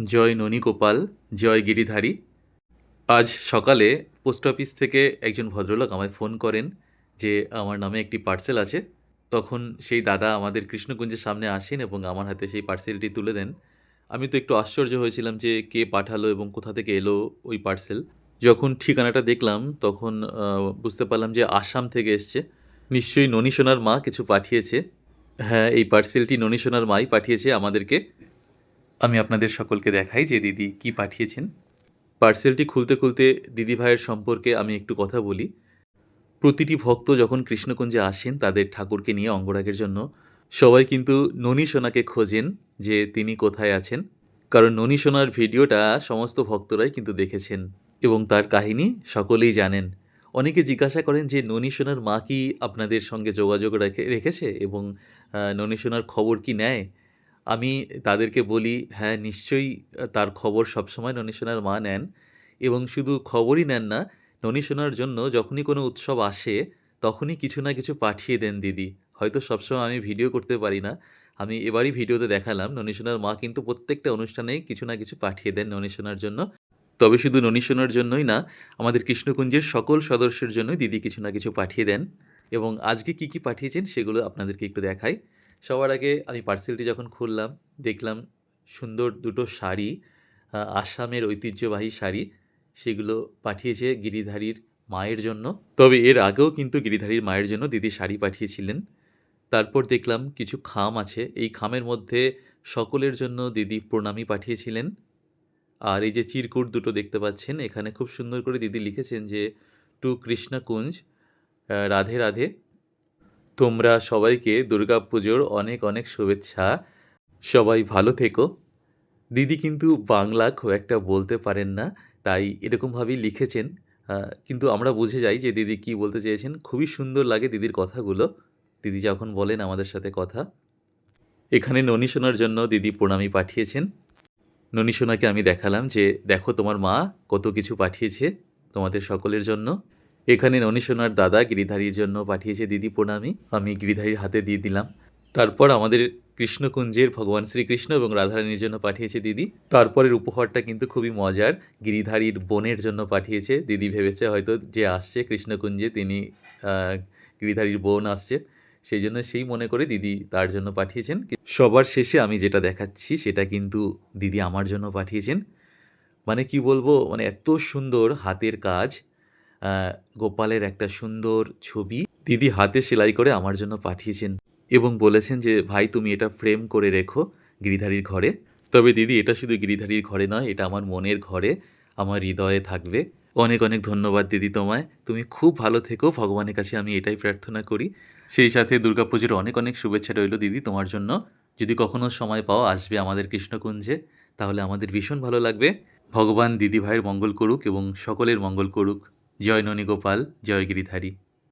জয় ননীগোপাল, জয় গিরিধারী। আজ সকালে post office থেকে একজন ভদ্রলোক আমায় ফোন করেন যে, আমার নামে একটি পার্সেল আছে। তখন সেই দাদা আমাদের কৃষ্ণকুঞ্জের সামনে আসেন এবং আমার হাতে সেই পার্সেলটি তুলে দেন। আমি তো একটু আশ্চর্য হয়েছিলাম যে, কে পাঠালো এবং কোথা থেকে এলো ওই পার্সেল। যখন ঠিকানাটা দেখলাম তখন বুঝতে পারলাম যে, আসাম থেকে এসছে। নিশ্চয়ই ননী সোনার মা কিছু পাঠিয়েছে। হ্যাঁ, এই পার্সেলটি ননী সোনার মাই পাঠিয়েছে আমাদেরকে। আমি আপনাদের সকলকে দেখাই যে, দিদি কি পাঠিয়েছেন। পার্সেলটি খুলতে দিদিভাইয়ের সম্পর্কে আমি একটু কথা বলি। প্রতিটি ভক্ত যখন কৃষ্ণকুঞ্জে আসেন তাদের ঠাকুরকে নিয়ে অঙ্গরাগের জন্য, সবাই কিন্তু ননী সোনাকে খোঁজেন যে তিনি কোথায় আছেন। কারণ ননী সোনার ভিডিওটা সমস্ত ভক্তরাই কিন্তু দেখেছেন এবং তার কাহিনী সকলেই জানেন। অনেকে জিজ্ঞাসা করেন যে ননী সোনার মা কি আপনাদের সঙ্গে যোগাযোগ রেখেছে এবং ননী সোনার খবর কি নেয়? আমি তাদেরকে বলি, হ্যাঁ, নিশ্চয়ই তার খবর সবসময় ননী সোনার মা নেন এবং শুধু খবরই নেন না, ননী সোনার জন্য যখনই কোনো উৎসব আসে, তখনই কিছু না কিছু পাঠিয়ে দেন দিদি। হয়তো সবসময় আমি ভিডিও করতে পারি না। আমি এবারই ভিডিওতে দেখালাম, ননী সোনার মা কিন্তু প্রত্যেকটা অনুষ্ঠানেই কিছু না কিছু পাঠিয়ে দেন ননী সোনার জন্য। তবে শুধু ননী সোনার জন্যই না, আমাদের কৃষ্ণকুঞ্জের সকল সদস্যের জন্যই দিদি কিছু না কিছু পাঠিয়ে দেন এবং আজকে কি পাঠিয়েছেন সেগুলো আপনাদেরকে একটু দেখাই। সবার আগে আমি পার্সেলটি যখন খুললাম, দেখলাম সুন্দর দুটো শাড়ি, আসামের ঐতিহ্যবাহী শাড়ি। সেগুলো পাঠিয়েছে গিরিধারীর মায়ের জন্য। তবে এর আগেও কিন্তু গিরিধারীর মায়ের জন্য দিদি শাড়ি পাঠিয়েছিলেন। তারপর দেখলাম কিছু খাম আছে। এই খামের মধ্যে সকলের জন্য দিদি প্রণামী পাঠিয়েছিলেন। আর এই যে চিরকুট দুটো দেখতে পাচ্ছেন, এখানে খুব সুন্দর করে দিদি লিখেছেন যে, টু কৃষ্ণকুঞ্জ, রাধে রাধে। তোমরা সবাইকে দুর্গাপুজোর অনেক শুভেচ্ছা। সবাই ভালো থেকো। দিদি কিন্তু বাংলা খুব একটা বলতে পারেন না, তাই এরকমভাবেই লিখেছেন। কিন্তু আমরা বুঝে যাই যে দিদি কী বলতে চেয়েছেন। খুবই সুন্দর লাগে দিদির কথাগুলো। দিদি যখন বলেন আমাদের সাথে কথা। এখানে ননী সোনার জন্য দিদি প্রণামী পাঠিয়েছেন। ননী সোনাকে আমি দেখালাম যে, দেখো তোমার মা কত কিছু পাঠিয়েছে তোমাদের সকলের জন্য। এখানে ননী সোনার দাদা গিরিধারীর জন্য পাঠিয়েছে দিদি প্রণামী। আমি গিরিধারীর হাতে দিয়ে দিলাম। তারপর আমাদের কৃষ্ণকুঞ্জের ভগবান শ্রীকৃষ্ণ এবং রাধারানীর জন্য পাঠিয়েছে দিদি। তারপরের উপহারটা কিন্তু খুবই মজার। গিরিধারীর বোনের জন্য পাঠিয়েছে। দিদি ভেবেছে হয়তো যে আসছে কৃষ্ণকুঞ্জে তিনি আ গিরিধারীর বোন আসছে। সেইজন্য সেই মনে করে দিদি তার জন্য পাঠিয়েছেন। সবার শেষে আমি যেটা দেখাচ্ছি সেটা কিন্তু দিদি আমার জন্য পাঠিয়েছেন। মানে কি বলবো? মানে এত সুন্দর হাতের কাজ, আ গোপালের একটা সুন্দর ছবি দিদি হাতে সেলাই করে আমার জন্য পাঠিয়েছেন এবং বলেছেন যে, "ভাই তুমি এটা ফ্রেম করে রেখো গিরিধারীর ঘরে।" তবে দিদি এটা শুধু গিরিধারীর ঘরে নয়, এটা আমার মনের ঘরে, আমার হৃদয়ে থাকবে। অনেক ধন্যবাদ দিদি তোমায়। তুমি খুব ভালো থেকো। ভগবানের কাছে আমি এটাই প্রার্থনা করি। সেই সাথে দুর্গাপুজোর অনেক শুভেচ্ছা রইলো দিদি তোমার জন্য। যদি কখনো সময় পাও আসবে আমাদের কৃষ্ণকুঞ্জে, তাহলে আমাদের ভীষণ ভালো লাগবে। ভগবান দিদিভাইয়ের মঙ্গল করুক এবং সকলের মঙ্গল করুক। জয় ননীগোপাল, জয় গিরিধারী।